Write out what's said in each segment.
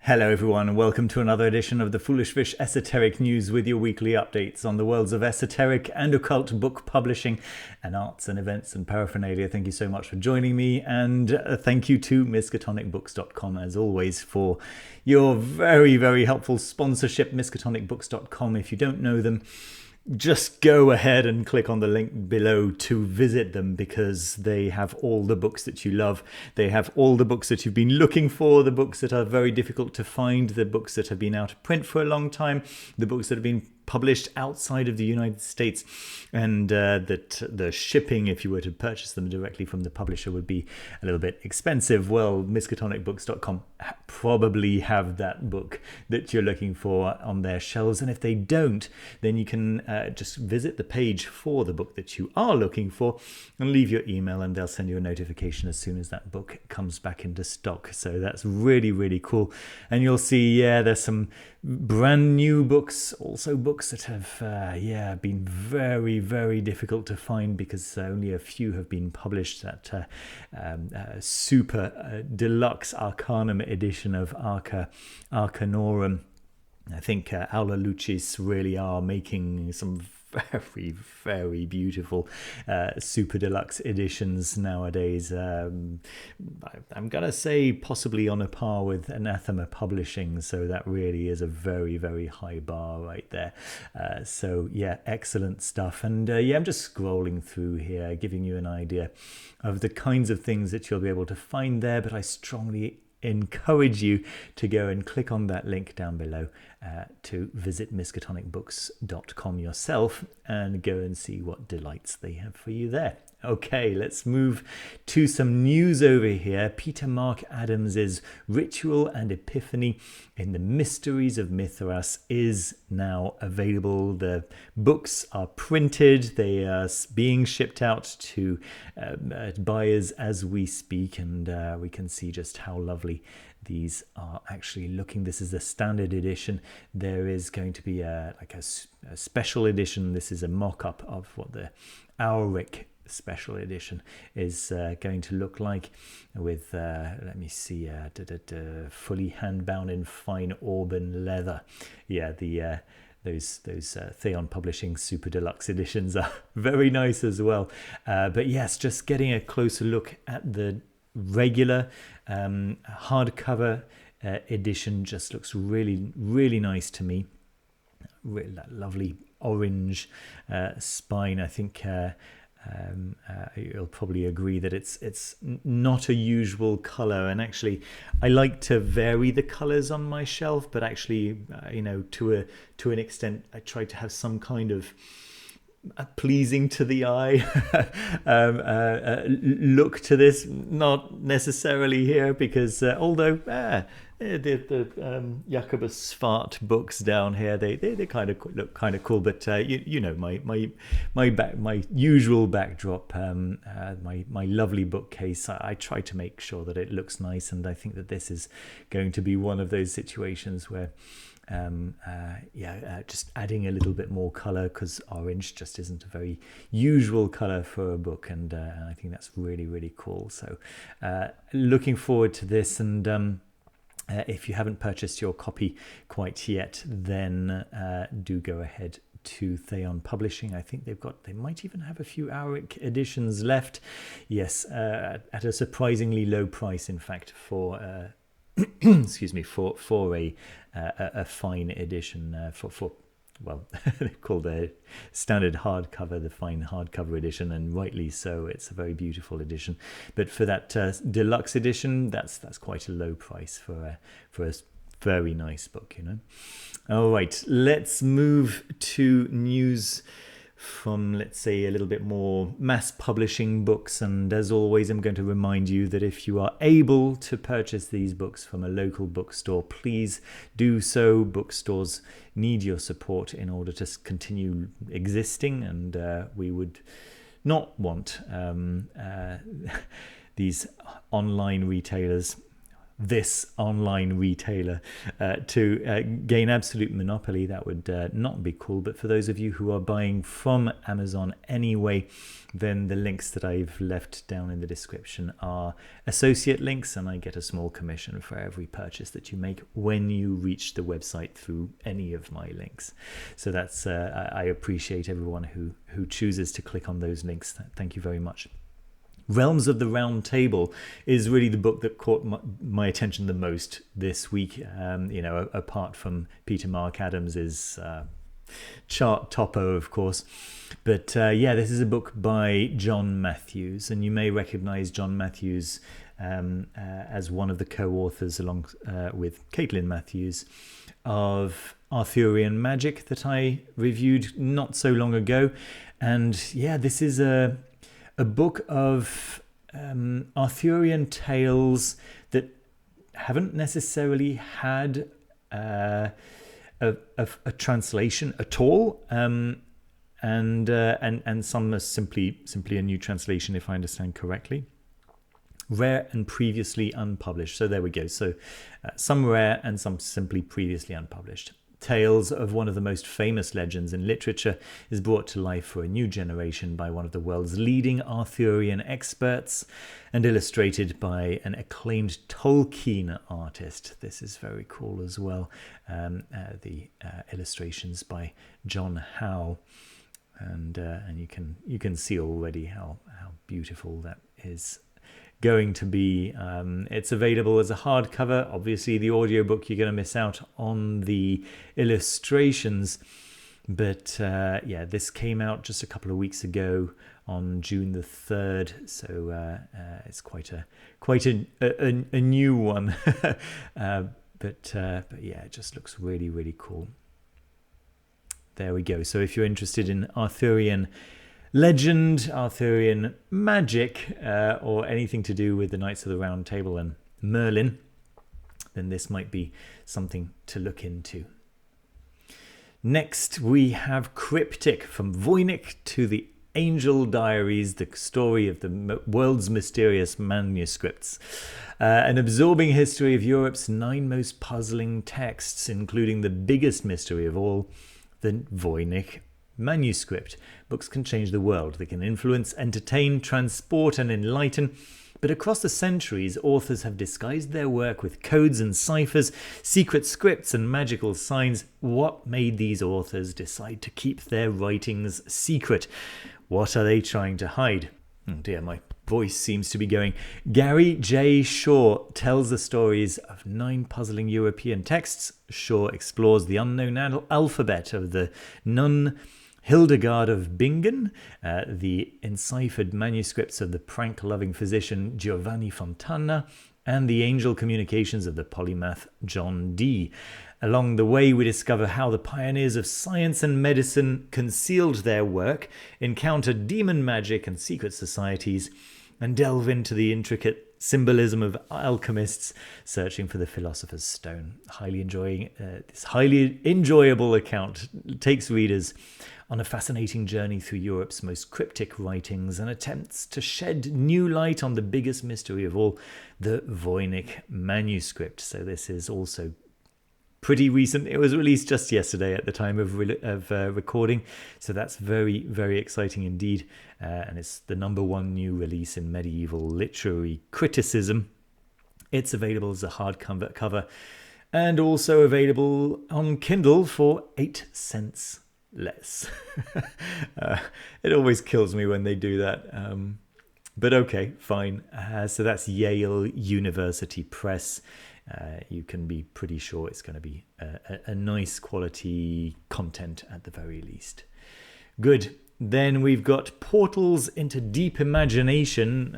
Hello everyone and welcome to another edition of the Foolish Fish Esoteric News with your weekly updates on the worlds of esoteric and occult book publishing and arts and events and paraphernalia. Thank you so much for joining me, and thank you to miskatonicbooks.com as always for your very, very helpful sponsorship. miskatonicbooks.com, if you don't know them, just go ahead and click on the link below to visit them, because they have all the books that you love. They have all the books that you've been looking for, the books that are very difficult to find, the books that have been out of print for a long time, the books that have been published outside of the United States, and that the shipping, if you were to purchase them directly from the publisher, would be a little bit expensive. Well, miskatonicbooks.com probably have that book that you're looking for on their shelves, and if they don't, then you can just visit the page for the book that you are looking for and leave your email, and they'll send you a notification as soon as that book comes back into stock. So that's really, really cool. And you'll see, there's some brand new books, also books that have been very, very difficult to find because only a few have been published. That super deluxe Arcanum edition of Arcanorum. I think Aula Lucis really are making some very, very beautiful super deluxe editions nowadays. I'm gonna say possibly on a par with Anathema Publishing, so that really is a very, very high bar right there. So yeah, excellent stuff. And I'm just scrolling through here, giving you an idea of the kinds of things that you'll be able to find there, but I strongly encourage you to go and click on that link down below to visit miskatonicbooks.com yourself and go and see what delights they have for you there. Okay, let's move to some news over here. Peter Mark Adams's Ritual and Epiphany in the Mysteries of Mithras is now available. The books are printed. They are being shipped out to buyers as we speak, and we can see just how lovely these are actually looking. This is the standard edition. There is going to be a special edition. This is a mock-up of what the Auric special edition is going to look like, with let me see, fully hand-bound in fine auburn leather. Those Theon Publishing super deluxe editions are very nice as well. But yes, just getting a closer look at the regular hardcover edition just looks really, really nice to me. Really, that lovely orange spine. I think you'll probably agree that it's not a usual color, and actually I like to vary the colors on my shelf, but actually to an extent I try to have some kind of pleasing to the eye look to this. Not necessarily here, because although the Jacobus Svart books down here, they kind of look kind of cool, but my usual backdrop, my lovely bookcase, I try to make sure that it looks nice, and I think that this is going to be one of those situations where just adding a little bit more color, because orange just isn't a very usual color for a book, and I think that's really, really cool. So looking forward to this, and if you haven't purchased your copy quite yet, then do go ahead to Theon Publishing. I think they might even have a few Auric editions left. Yes, at a surprisingly low price, in fact, for excuse me, for a fine edition, for they call the standard hardcover the fine hardcover edition, and rightly so. It's a very beautiful edition, but for that deluxe edition, that's quite a low price for a very nice book, All right, let's move to news from, let's say, a little bit more mass publishing books. And as always, I'm going to remind you that if you are able to purchase these books from a local bookstore, please do so. Bookstores need your support in order to continue existing, and we would not want these online retailers, this online retailer to gain absolute monopoly. That would not be cool. But for those of you who are buying from Amazon anyway, then the links that I've left down in the description are associate links, and I get a small commission for every purchase that you make when you reach the website through any of my links. So that's I appreciate everyone who chooses to click on those links. Thank you very much. Realms of the Round Table is really the book that caught my attention the most this week. Apart from Peter Mark Adams's chart topo, of course. But this is a book by John Matthews, and you may recognize John Matthews as one of the co-authors, along with Caitlin Matthews, of Arthurian Magic that I reviewed not so long ago. And this is a book of Arthurian tales that haven't necessarily had a translation at all, and some are simply a new translation, if I understand correctly. Rare and previously unpublished. So there we go. So some rare and some simply previously unpublished. Tales of one of the most famous legends in literature is brought to life for a new generation by one of the world's leading Arthurian experts and illustrated by an acclaimed Tolkien artist. This is very cool as well. The illustrations by John Howe, and you can see already how beautiful that is going to be. It's available as a hardcover. Obviously the audiobook, you're going to miss out on the illustrations, but this came out just a couple of weeks ago on June the 3rd, so it's quite a new one. but it just looks really, really cool. There we go. So if you're interested in Arthurian legend, Arthurian magic, or anything to do with the Knights of the Round Table and Merlin, then this might be something to look into. Next, we have Cryptic, From Voynich to the Angel Diaries, the story of the world's mysterious manuscripts. An absorbing history of Europe's 9 most puzzling texts, including the biggest mystery of all, the Voynich manuscript. Books can change the world. They can influence, entertain, transport, and enlighten. But across the centuries, authors have disguised their work with codes and ciphers, secret scripts and magical signs. What made these authors decide to keep their writings secret? What are they trying to hide? Oh dear, my voice seems to be going. Gary J. Shaw tells the stories of 9 puzzling European texts. Shaw explores the unknown alphabet of the nun Hildegard of Bingen, the enciphered manuscripts of the prank-loving physician Giovanni Fontana, and the angel communications of the polymath John Dee. Along the way, we discover how the pioneers of science and medicine concealed their work, encountered demon magic and secret societies, and delve into the intricate symbolism of alchemists searching for the philosopher's stone. This highly enjoyable account takes readers on a fascinating journey through Europe's most cryptic writings and attempts to shed new light on the biggest mystery of all, the Voynich manuscript. So this is also pretty recent. It was released just yesterday at the time of recording, so that's very, very exciting indeed. And it's the #1 new release in medieval literary criticism. It's available as a hardcover and also available on Kindle for 8 cents less. It always kills me when they do that. But okay, fine. So that's Yale University Press. You can be pretty sure it's going to be a nice quality content at the very least. Good. Then we've got Portals into Deep Imagination.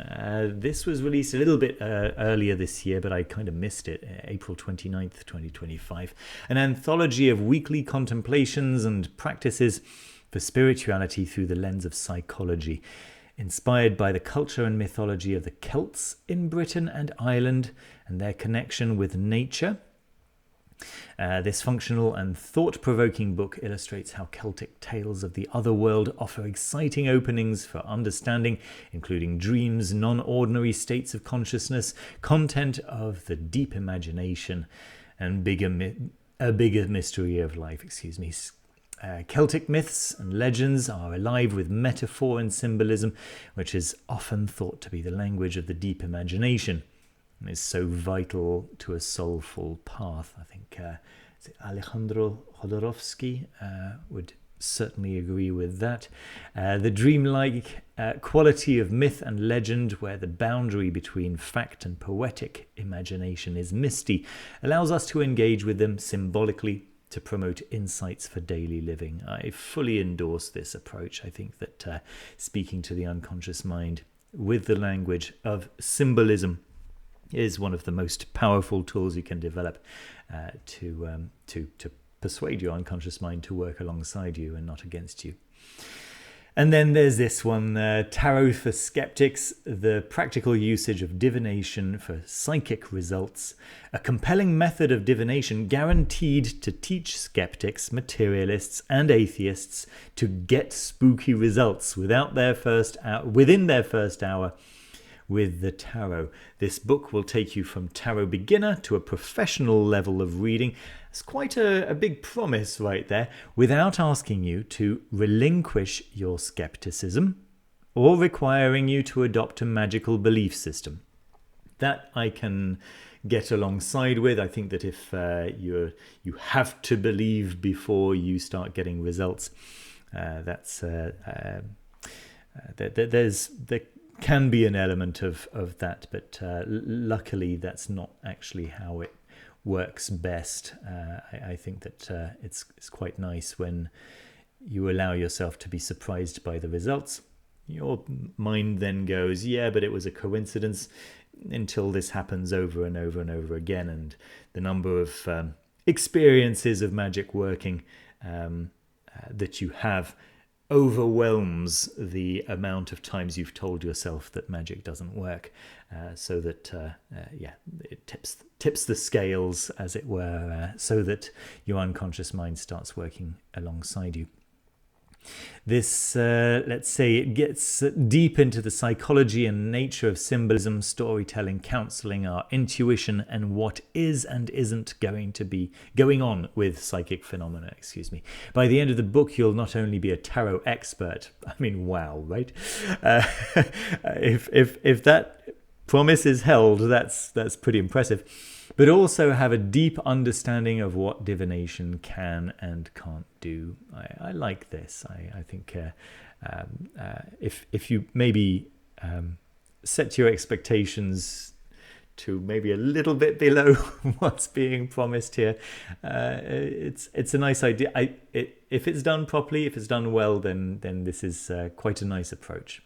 This was released a little bit earlier this year, but I kind of missed it. April 29th, 2025. An anthology of weekly contemplations and practices for spirituality through the lens of psychology. Inspired by the culture and mythology of the Celts in Britain and Ireland and their connection with nature. This functional and thought-provoking book illustrates how Celtic tales of the otherworld offer exciting openings for understanding, including dreams, non-ordinary states of consciousness, content of the deep imagination, and a bigger mystery of life. Celtic myths and legends are alive with metaphor and symbolism, which is often thought to be the language of the deep imagination, and is so vital to a soulful path. I think Alejandro Jodorowsky would certainly agree with that. The dreamlike quality of myth and legend, where the boundary between fact and poetic imagination is misty, allows us to engage with them symbolically to promote insights for daily living. I fully endorse this approach. I think that speaking to the unconscious mind with the language of symbolism is one of the most powerful tools you can develop to persuade your unconscious mind to work alongside you and not against you. And then there's this one, Tarot for Sceptics, the practical usage of divination for psychic results, a compelling method of divination guaranteed to teach skeptics, materialists, and atheists to get spooky results within their first hour with the tarot. This book will take you from tarot beginner to a professional level of reading. It's quite a big promise right there, without asking you to relinquish your skepticism or requiring you to adopt a magical belief system. That I can get alongside with. I think that if you have to believe before you start getting results, there can be an element of that, but luckily that's not actually how it works best. I think that it's quite nice when you allow yourself to be surprised by the results. Your mind then goes, yeah, but it was a coincidence, until this happens over and over and over again, and the number of experiences of magic working that you have overwhelms the amount of times you've told yourself that magic doesn't work, so that it tips the scales, as it were, so that your unconscious mind starts working alongside you. This, let's say, it gets deep into the psychology and nature of symbolism, storytelling, counseling, our intuition, and what is and isn't going on with psychic phenomena. By the end of the book, you'll not only be a tarot expert. I mean, wow, right? If that promise is held, that's pretty impressive. But also have a deep understanding of what divination can and can't do. I like this. I think if you maybe set your expectations to maybe a little bit below what's being promised here, it's a nice idea. If it's done properly, if it's done well, then this is quite a nice approach.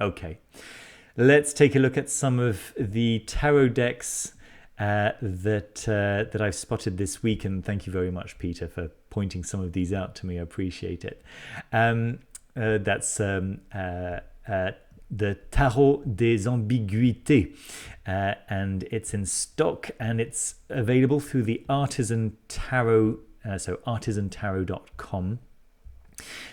Okay, let's take a look at some of the tarot decks that I've spotted this week, and thank you very much, Peter, for pointing some of these out to me. I appreciate it. That's the Tarot des Ambiguïtés, and it's in stock, and it's available through the Artisan Tarot, so artisantarot.com.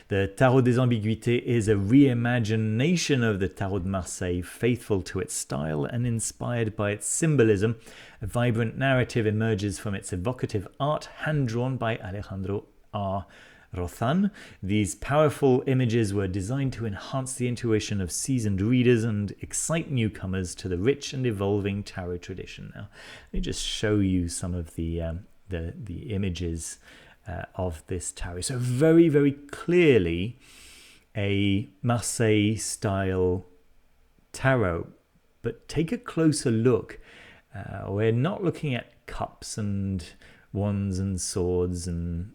The Tarot des Ambiguïtés is a reimagination of the Tarot de Marseille, faithful to its style and inspired by its symbolism. A vibrant narrative emerges from its evocative art, hand-drawn by Alejandro R. Rozan. These powerful images were designed to enhance the intuition of seasoned readers and excite newcomers to the rich and evolving tarot tradition. Now, let me just show you some of the images of this tarot. So very, very clearly a Marseille-style tarot, but take a closer look. We're not looking at cups and wands and swords and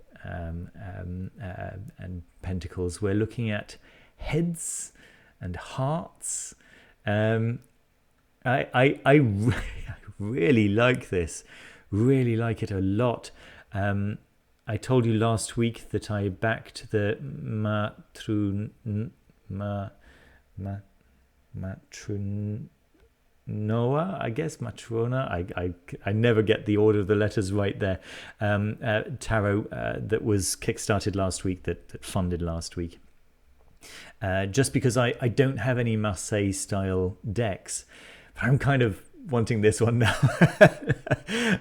pentacles. We're looking at heads and hearts. I really like this. Really like it a lot. I told you last week that I backed the Noah, I guess, Matrona. I never get the order of the letters right there. Tarot that was kickstarted last week, that funded last week. Just because I don't have any Marseille style decks, but I'm kind of wanting this one now.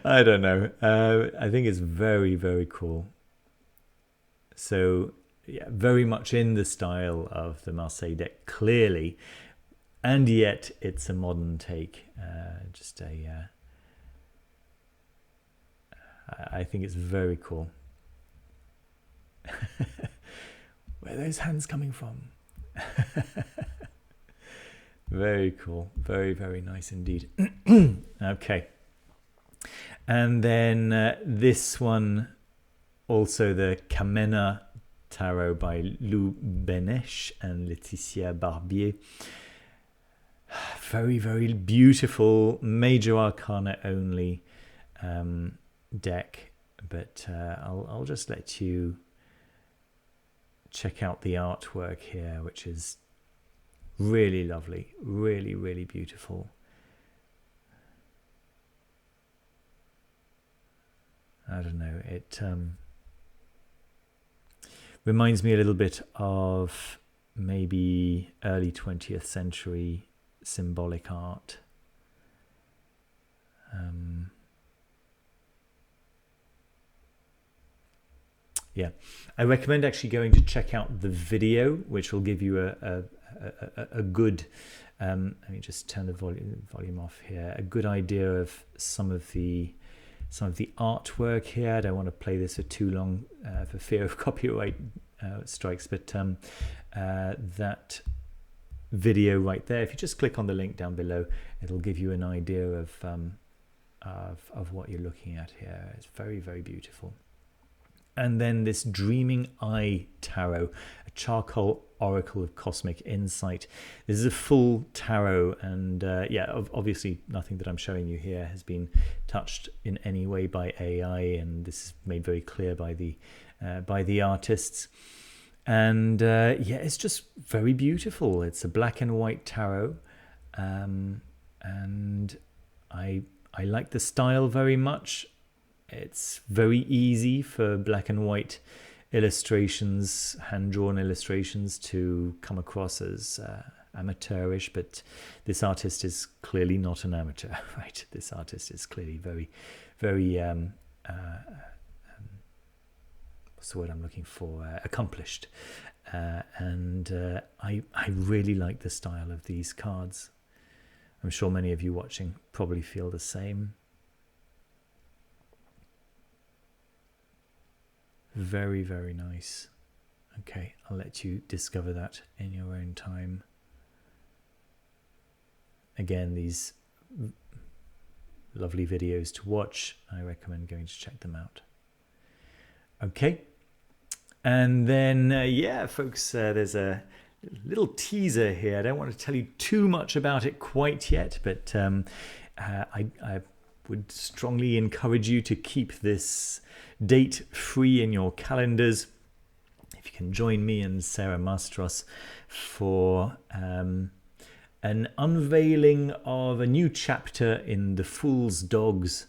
I don't know. I think it's very, very cool. So yeah, very much in the style of the Marseille deck, clearly. And yet it's a modern take. I think it's very cool. Where are those hands coming from? Very cool. Very, very nice indeed. Okay. And then this one, also the Camena Tarot by Lou Benesch and Laetitia Barbier. Very, very beautiful, major arcana only deck, but I'll just let you check out the artwork here, which is really lovely, really, really beautiful. I don't know, it reminds me a little bit of maybe early 20th century symbolic art. Yeah, I recommend actually going to check out the video, which will give you a good let me just turn the volume off here, a good idea of some of the artwork here. I don't want to play this for too long for fear of copyright strikes, but that video right there, if you just click on the link down below, it'll give you an idea of what you're looking at here. It's very, very beautiful. And then this Dreaming Eye Tarot, a charcoal oracle of cosmic insight. This is a full tarot, and yeah, obviously nothing that I'm showing you here has been touched in any way by AI, and this is made very clear by the artists. And yeah, it's just very beautiful. It's a black and white tarot, and I like the style very much. It's very easy for black and white illustrations, hand-drawn illustrations, to come across as amateurish, but this artist is clearly not an amateur, right? This artist is clearly very, very what's the word I'm looking for? Accomplished. And I really like the style of these cards. I'm sure many of you watching probably feel the same. Very, very nice. Okay, I'll let you discover that in your own time. Again, these lovely videos to watch. I recommend going to check them out. Okay. And then, yeah, folks, there's a little teaser here. I don't want to tell you too much about it quite yet, but I would strongly encourage you to keep this date free in your calendars. If you can join me and Sarah Mastros for an unveiling of a new chapter in the Fool's Dog's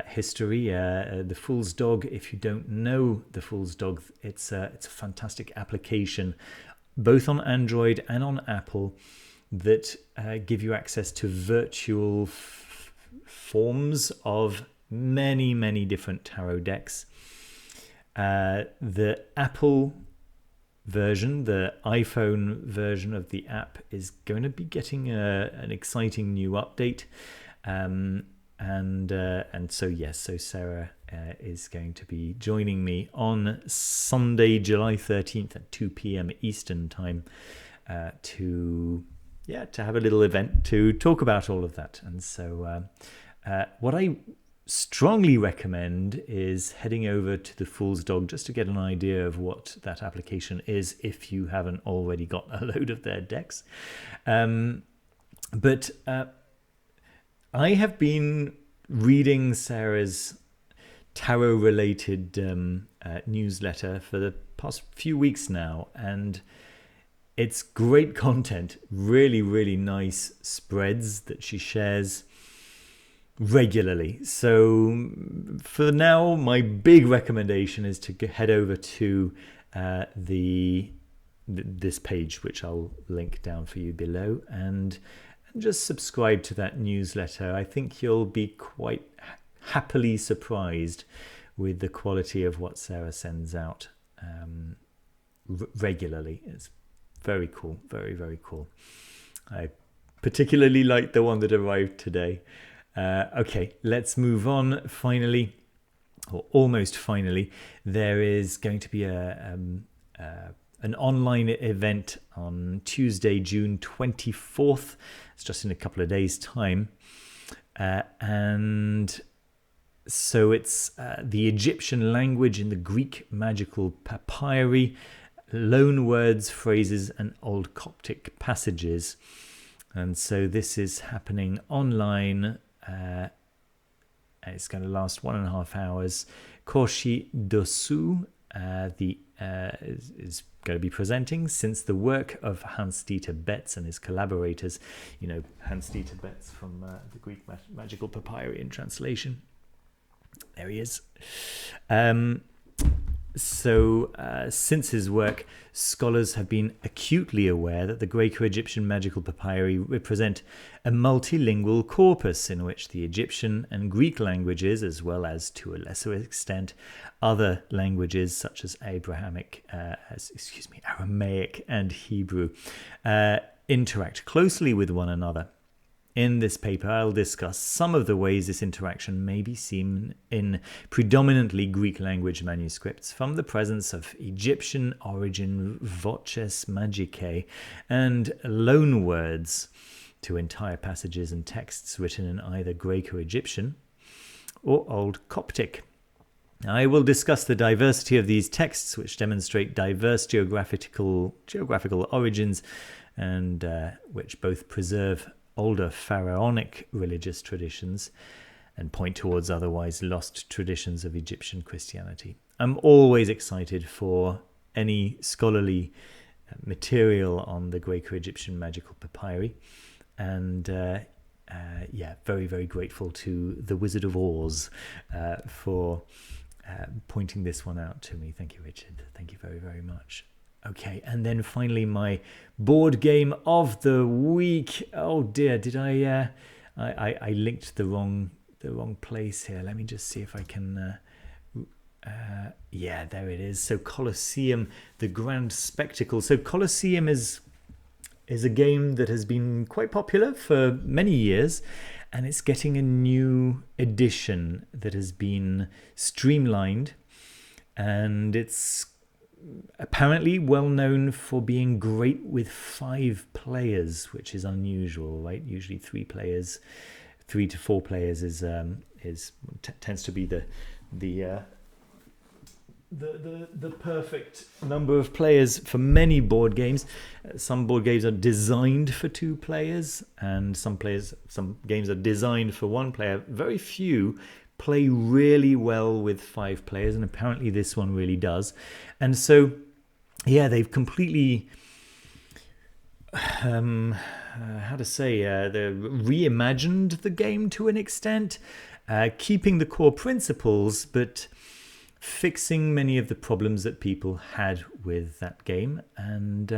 history. The Fool's Dog, if you don't know the Fool's Dog, it's a fantastic application both on Android and on Apple that give you access to virtual forms of many, many different tarot decks. The Apple version, the iPhone version of the app, is going to be getting an exciting new update. And so yes, so Sarah is going to be joining me on Sunday, July 13th at 2 p.m. Eastern time to have a little event to talk about all of that. And so what I strongly recommend is heading over to the Fool's Dog just to get an idea of what that application is if you haven't already got a load of their decks. But I have been reading Sarah's tarot related newsletter for the past few weeks now, and it's great content, really, really nice spreads that she shares regularly. So for now, my big recommendation is to head over to this page, which I'll link down for you below, and just subscribe to that newsletter. I think you'll be quite happily surprised with the quality of what Sarah sends out regularly. It's very cool, very, very cool. I particularly like the one that arrived today. Okay, let's move on. Finally, or almost finally, there is going to be an online event on Tuesday, June 24th. It's just in a couple of days' time. And so it's the Egyptian language in the Greek magical papyri, loan words, phrases, and old Coptic passages. And so this is happening online. It's going to last 1.5 hours. Korshi Dosu is going to be presenting, since the work of Hans-Dieter Betz and his collaborators, you know, Hans-Dieter Betz from the Greek magical papyri in translation. There he is. Since his work, scholars have been acutely aware that the Graeco-Egyptian magical papyri represent a multilingual corpus in which the Egyptian and Greek languages, as well as, to a lesser extent, other languages such as Aramaic and Hebrew, interact closely with one another. In this paper, I'll discuss some of the ways this interaction may be seen in predominantly Greek language manuscripts from the presence of Egyptian origin voces magicae and loan words to entire passages and texts written in either Graeco-Egyptian or Old Coptic. I will discuss the diversity of these texts, which demonstrate diverse geographical origins and which both preserve older pharaonic religious traditions and point towards otherwise lost traditions of Egyptian Christianity. I'm always excited for any scholarly material on the Graeco-Egyptian magical papyri, and very, very grateful to the Wizard of Oz for pointing this one out to me. Thank you, Richard. Thank you very, very much. Okay, and then finally my board game of the week. Oh dear, did I linked the wrong place here. Let me just see if I can yeah, there it is. So Colosseum, the Grand Spectacle. So Colosseum is a game that has been quite popular for many years, and it's getting a new edition that has been streamlined, and it's apparently well known for being great with 5 players, which is unusual, right? Usually 3 players, 3 to 4 players tends to be the perfect number of players for many board games. Some board games are designed for 2 players, and some games are designed for 1 player. Very few play really well with 5 players, and apparently this one really does. And so, yeah, they've completely they reimagined the game to an extent, keeping the core principles, but fixing many of the problems that people had with that game. And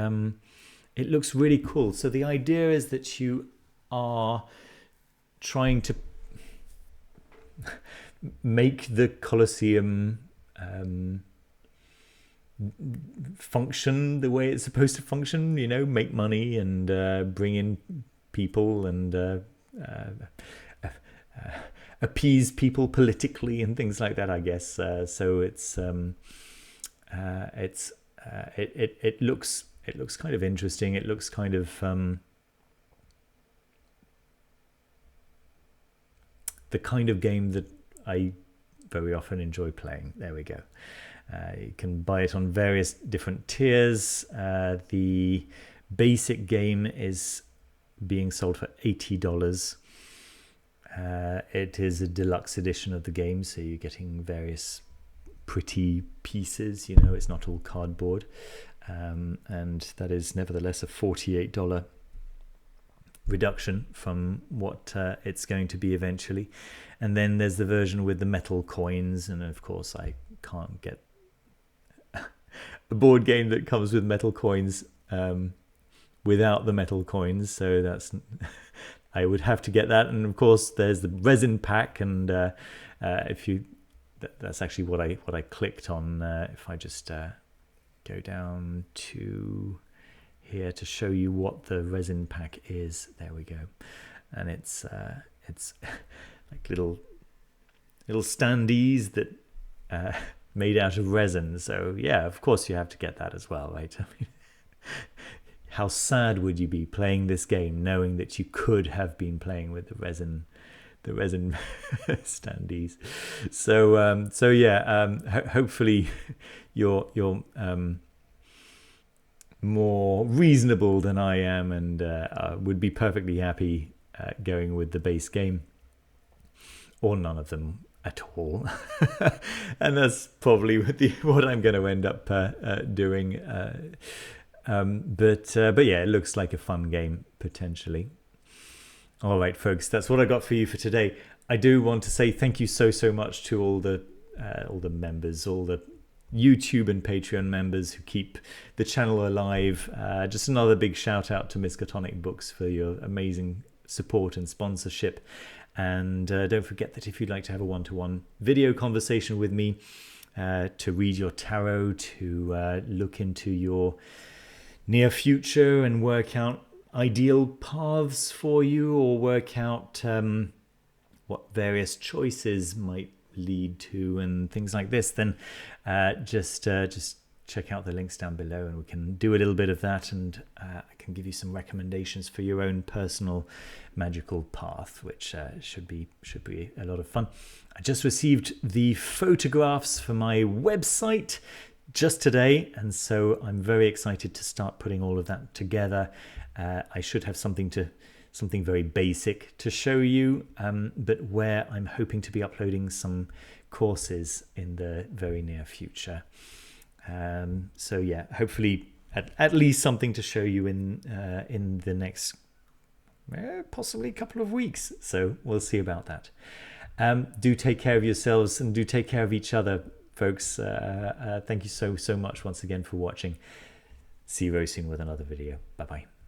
it looks really cool. So the idea is that you are trying to make the Colosseum function the way it's supposed to function, you know, make money and bring in people and appease people politically and things like that, I guess. So it looks kind of interesting. It looks kind of the kind of game that I very often enjoy playing. There we go. You can buy it on various different tiers. The basic game is being sold for $80. It is a deluxe edition of the game, so you're getting various pretty pieces, you know, it's not all cardboard. And that is nevertheless a $48 reduction from what it's going to be eventually. And then there's the version with the metal coins, and of course I can't get a board game that comes with metal coins without the metal coins, so that's I would have to get that. And of course there's the resin pack, and if you that's actually what I clicked on. If I just go down to here to show you what the resin pack is, there we go. And it's like little standees that made out of resin. So yeah, of course you have to get that as well, right? I mean, how sad would you be playing this game knowing that you could have been playing with the resin standees? So yeah, hopefully you're more reasonable than I am, and would be perfectly happy going with the base game, or none of them at all. And that's probably what I'm going to end up doing. But yeah, it looks like a fun game potentially. All right, folks, that's what I got for you for today. I do want to say thank you so much to all the members, all the YouTube and Patreon members who keep the channel alive. Just another big shout out to Miskatonic Books for your amazing support and sponsorship. And don't forget that if you'd like to have a one-to-one video conversation with me, to read your tarot, to look into your near future and work out ideal paths for you, or work out what various choices might lead to and things like this, then just check out the links down below, and we can do a little bit of that, and I can give you some recommendations for your own personal magical path, which should be a lot of fun. I just received the photographs for my website just today, and so I'm very excited to start putting all of that together. I should have something very basic to show you, but where I'm hoping to be uploading some courses in the very near future. So yeah, hopefully at least something to show you in the next possibly a couple of weeks. So we'll see about that. Do take care of yourselves, and do take care of each other, folks. Thank you so much once again for watching. See you very soon with another video. Bye bye.